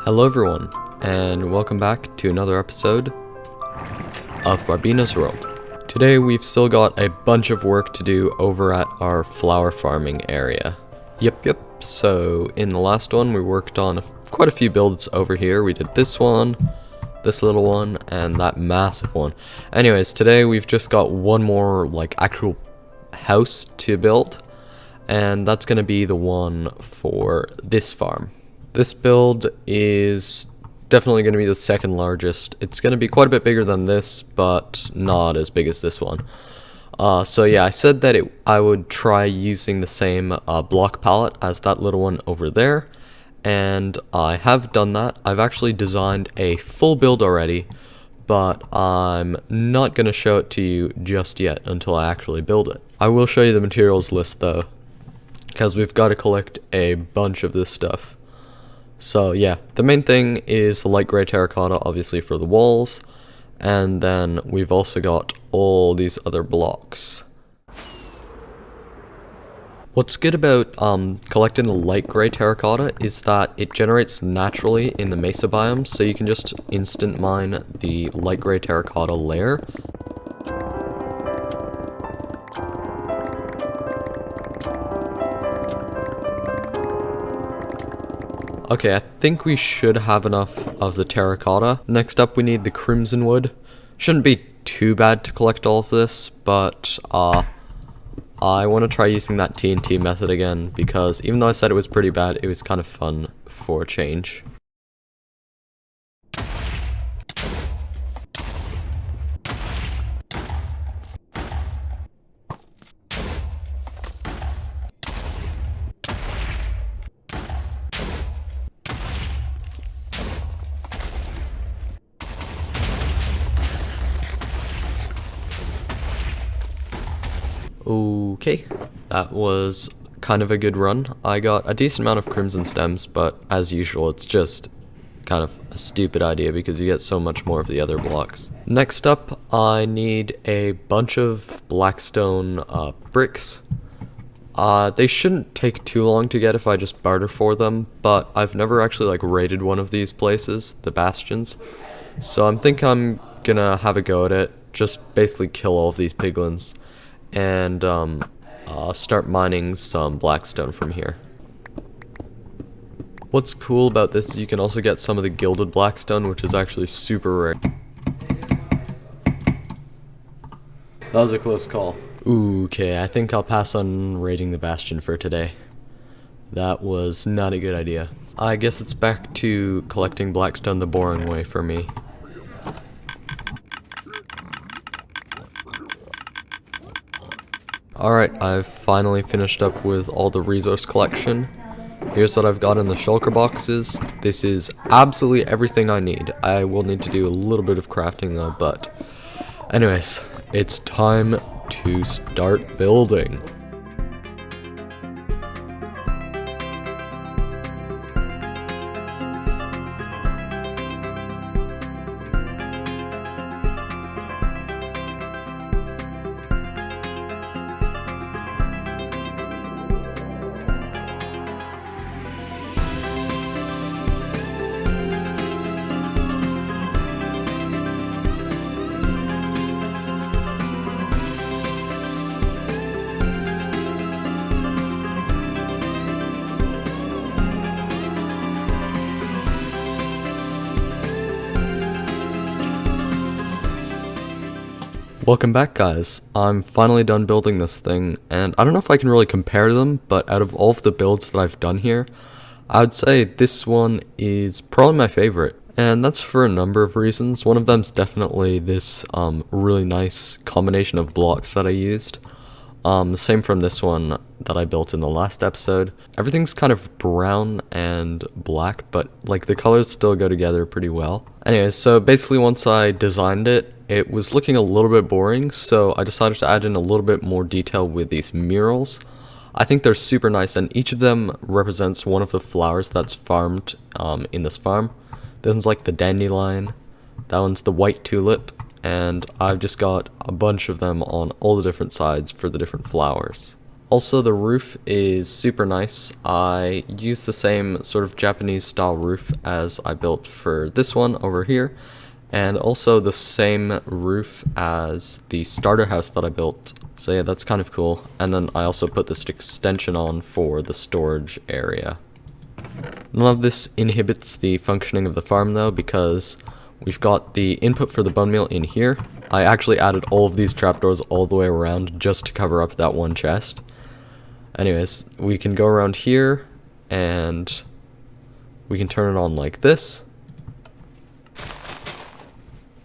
Hello everyone, and welcome back to another episode of Barbeno's World. Today we've still got a bunch of work to do over at our flower farming area. Yep, so in the last one we worked on quite a few builds over here. We did this one, this little one, and that massive one. Anyways, today we've just got one more actual house to build, and that's going to be the one for this farm. This build is definitely going to be the second largest. It's going to be quite a bit bigger than this, but not as big as this one. So yeah, I said that I would try using the same block palette as that little one over there, and I have done that. I've actually designed a full build already, but I'm not going to show it to you just yet until I actually build it. I will show you the materials list though, because we've got to collect a bunch of this stuff. So yeah, the main thing is the light gray terracotta, obviously for the walls, and then we've also got all these other blocks. What's good about collecting the light gray terracotta is that it generates naturally in the mesa biome, so you can just instant mine the light gray terracotta layer. Okay, I think we should have enough of the terracotta. Next up we need the crimson wood. Shouldn't be too bad to collect all of this, but I want to try using that TNT method again, because even though I said it was pretty bad, it was kind of fun for a change. Okay, that was kind of a good run. I got a decent amount of crimson stems, but as usual, it's just kind of a stupid idea because you get so much more of the other blocks. Next up, I need a bunch of blackstone bricks. They shouldn't take too long to get if I just barter for them, but I've never actually raided one of these places, the bastions. So I think I'm gonna have a go at it, just basically kill all of these piglins, and start mining some blackstone from here. What's cool about this is you can also get some of the gilded blackstone, which is actually super rare. That was a close call. Okay, I think I'll pass on raiding the bastion for today. That was not a good idea. I guess it's back to collecting blackstone the boring way for me. Alright, I've finally finished up with all the resource collection. Here's what I've got in the shulker boxes. This is absolutely everything I need. I will need to do a little bit of crafting though, but anyways, it's time to start building. Welcome back, guys. I'm finally done building this thing, and I don't know if I can really compare them, but out of all of the builds that I've done here, I would say this one is probably my favorite, and that's for a number of reasons. One of them's definitely this really nice combination of blocks that I used. The same from this one that I built in the last episode. Everything's kind of brown and black, but the colors still go together pretty well. Anyways, so basically once I designed it, it was looking a little bit boring, so I decided to add in a little bit more detail with these murals. I think they're super nice, and each of them represents one of the flowers that's farmed in this farm. This one's the dandelion, that one's the white tulip, and I've just got a bunch of them on all the different sides for the different flowers. Also, the roof is super nice. I used the same sort of Japanese style roof as I built for this one over here, and also the same roof as the starter house that I built. So yeah, that's kind of cool. And then I also put this extension on for the storage area. None of this inhibits the functioning of the farm though, because we've got the input for the bone meal in here. I actually added all of these trapdoors all the way around just to cover up that one chest. Anyways, we can go around here and we can turn it on like this,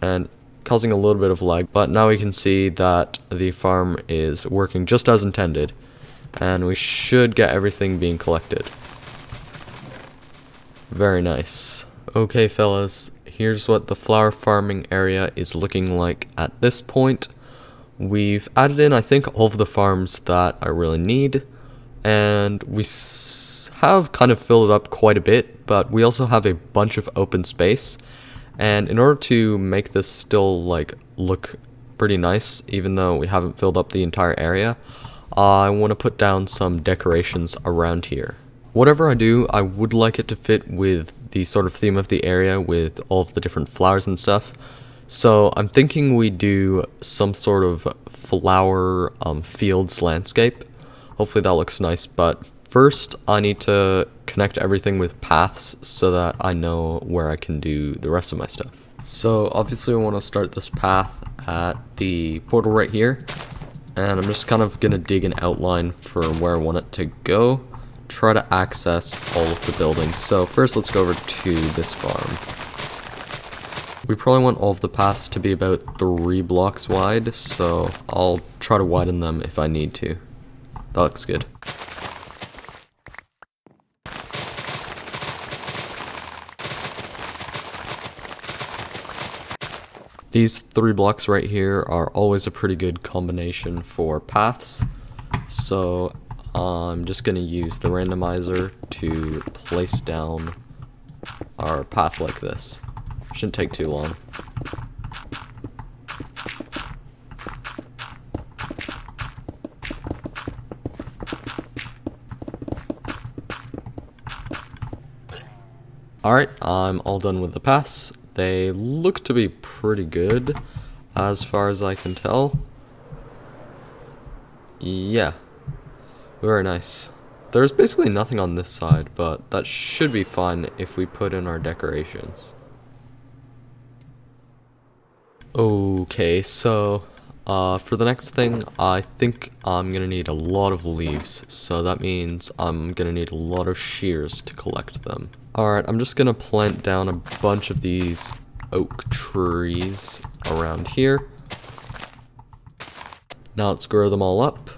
and causing a little bit of lag, but now we can see that the farm is working just as intended, and we should get everything being collected. Very nice. Okay fellas, here's what the flower farming area is looking like at this point. We've added in, I think, all of the farms that I really need, and we have kind of filled it up quite a bit, but we also have a bunch of open space. And in order to make this still like look pretty nice, even though we haven't filled up the entire area, I want to put down some decorations around here. Whatever I do, I would like it to fit with the sort of theme of the area with all of the different flowers and stuff. So I'm thinking we do some sort of flower fields landscape. Hopefully that looks nice, but first I need to connect everything with paths so that I know where I can do the rest of my stuff. So obviously I want to start this path at the portal right here, and I'm just kind of going to dig an outline for where I want it to go, try to access all of the buildings. So first let's go over to this farm. We probably want all of the paths to be about 3 blocks wide, so I'll try to widen them if I need to. That looks good. These 3 blocks right here are always a pretty good combination for paths, so I'm just going to use the randomizer to place down our path like this. Shouldn't take too long. Alright, I'm all done with the paths. They look to be pretty good, as far as I can tell. Yeah, very nice. There's basically nothing on this side, but that should be fine if we put in our decorations. Okay, so for the next thing, I think I'm gonna need a lot of leaves, so that means I'm gonna need a lot of shears to collect them. Alright, I'm just gonna plant down a bunch of these oak trees around here. Now let's grow them all up.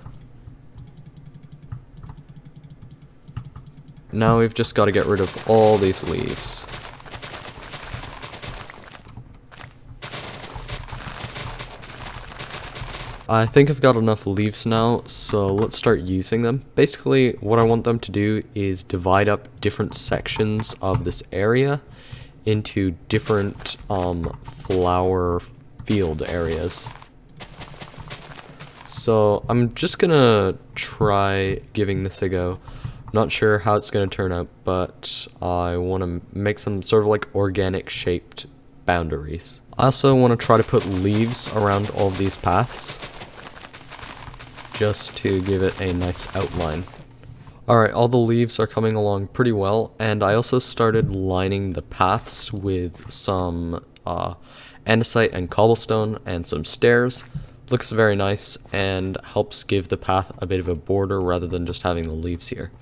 Now we've just got to get rid of all these leaves. I think I've got enough leaves now, so let's start using them. Basically, what I want them to do is divide up different sections of this area into different flower field areas. So I'm just gonna try giving this a go. Not sure how it's gonna turn out, but I want to make some sort of like organic shaped boundaries. I also want to try to put leaves around all of these paths, just to give it a nice outline. Alright, all the leaves are coming along pretty well, and I also started lining the paths with some andesite and cobblestone and some stairs. Looks very nice and helps give the path a bit of a border rather than just having the leaves here.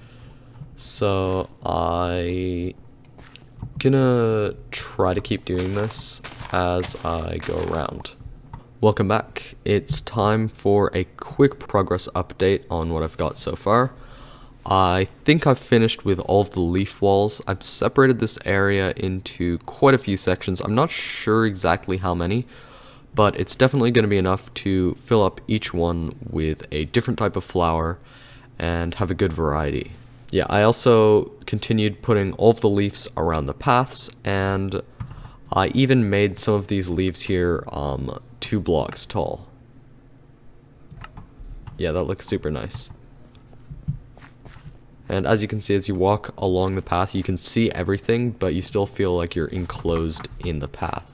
So I gonna try to keep doing this as I go around. Welcome back. It's time for a quick progress update on what I've got so far. I think I've finished with all of the leaf walls. I've separated this area into quite a few sections. I'm not sure exactly how many, but it's definitely going to be enough to fill up each one with a different type of flower and have a good variety. Yeah, I also continued putting all of the leaves around the paths, and I even made some of these leaves here 2 blocks tall. Yeah, that looks super nice. And as you can see, as you walk along the path, you can see everything, but you still feel like you're enclosed in the path.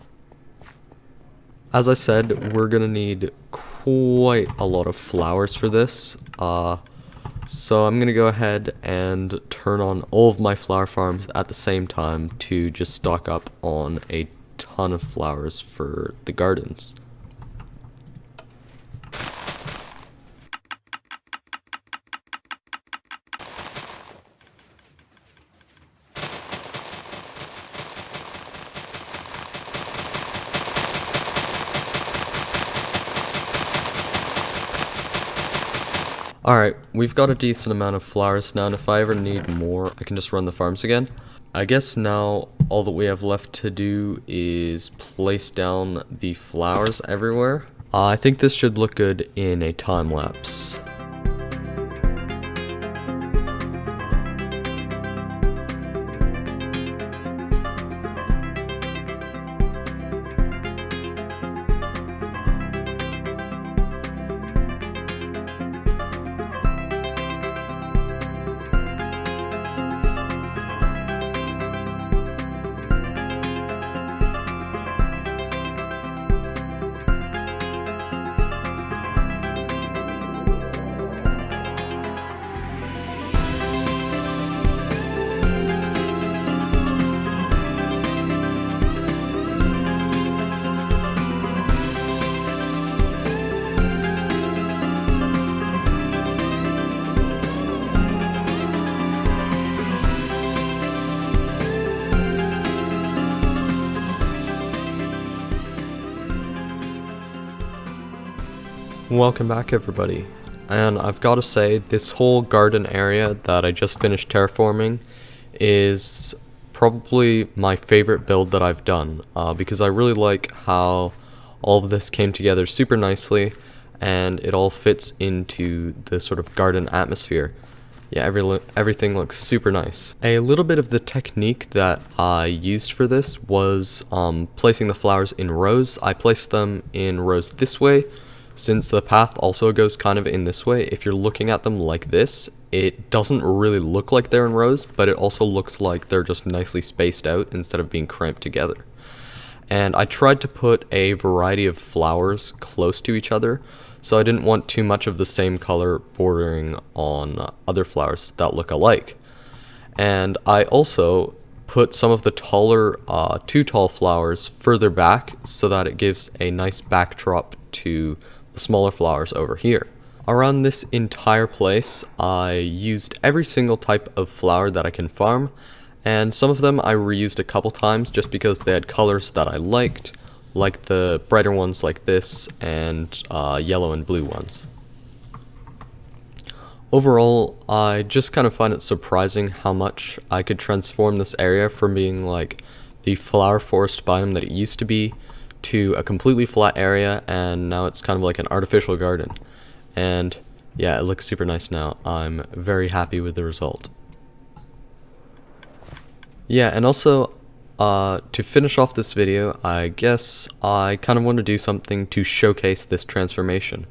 As I said, we're gonna need quite a lot of flowers for this. So I'm gonna go ahead and turn on all of my flower farms at the same time to just stock up on a ton of flowers for the gardens. Alright, we've got a decent amount of flowers now, and if I ever need more, I can just run the farms again. I guess now all that we have left to do is place down the flowers everywhere. I think this should look good in a time lapse. Welcome back, everybody, and I've got to say, this whole garden area that I just finished terraforming is probably my favorite build that I've done, because I really like how all of this came together super nicely, and it all fits into the sort of garden atmosphere. Yeah, everything looks super nice. A little bit of the technique that I used for this was placing the flowers in rows. I placed them in rows this way. Since the path also goes kind of in this way, if you're looking at them like this, it doesn't really look like they're in rows, but it also looks like they're just nicely spaced out instead of being cramped together. And I tried to put a variety of flowers close to each other, so I didn't want too much of the same color bordering on other flowers that look alike. And I also put some of the taller, too tall flowers further back so that it gives a nice backdrop to the smaller flowers over here. Around this entire place, I used every single type of flower that I can farm, and some of them I reused a couple times just because they had colors that I liked, like the brighter ones like this, and yellow and blue ones. Overall, I just kind of find it surprising how much I could transform this area from being like the flower forest biome that it used to be to a completely flat area, and now it's kind of like an artificial garden. And yeah, it looks super nice now. I'm very happy with the result. Yeah, and also to finish off this video, I guess I kind of want to do something to showcase this transformation.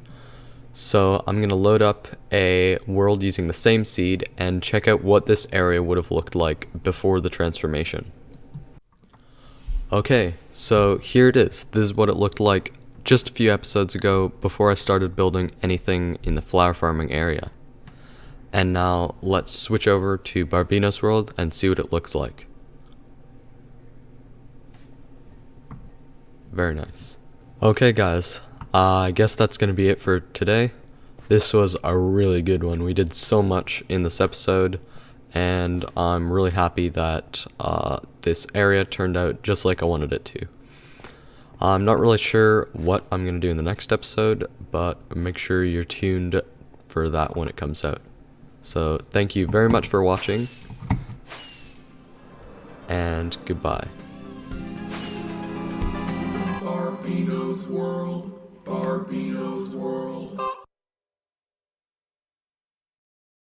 So I'm going to load up a world using the same seed and check out what this area would have looked like before the transformation. Okay, so here it is. This is what it looked like just a few episodes ago before I started building anything in the flower farming area. And now let's switch over to Barbeno's world and see what it looks like. Very nice. Okay guys, I guess that's going to be it for today. This was a really good one. We did so much in this episode, and I'm really happy that this area turned out just like I wanted it to. I'm not really sure what I'm going to do in the next episode, but make sure you're tuned for that when it comes out. So thank you very much for watching, and goodbye. Barbeno's world, Barbeno's world.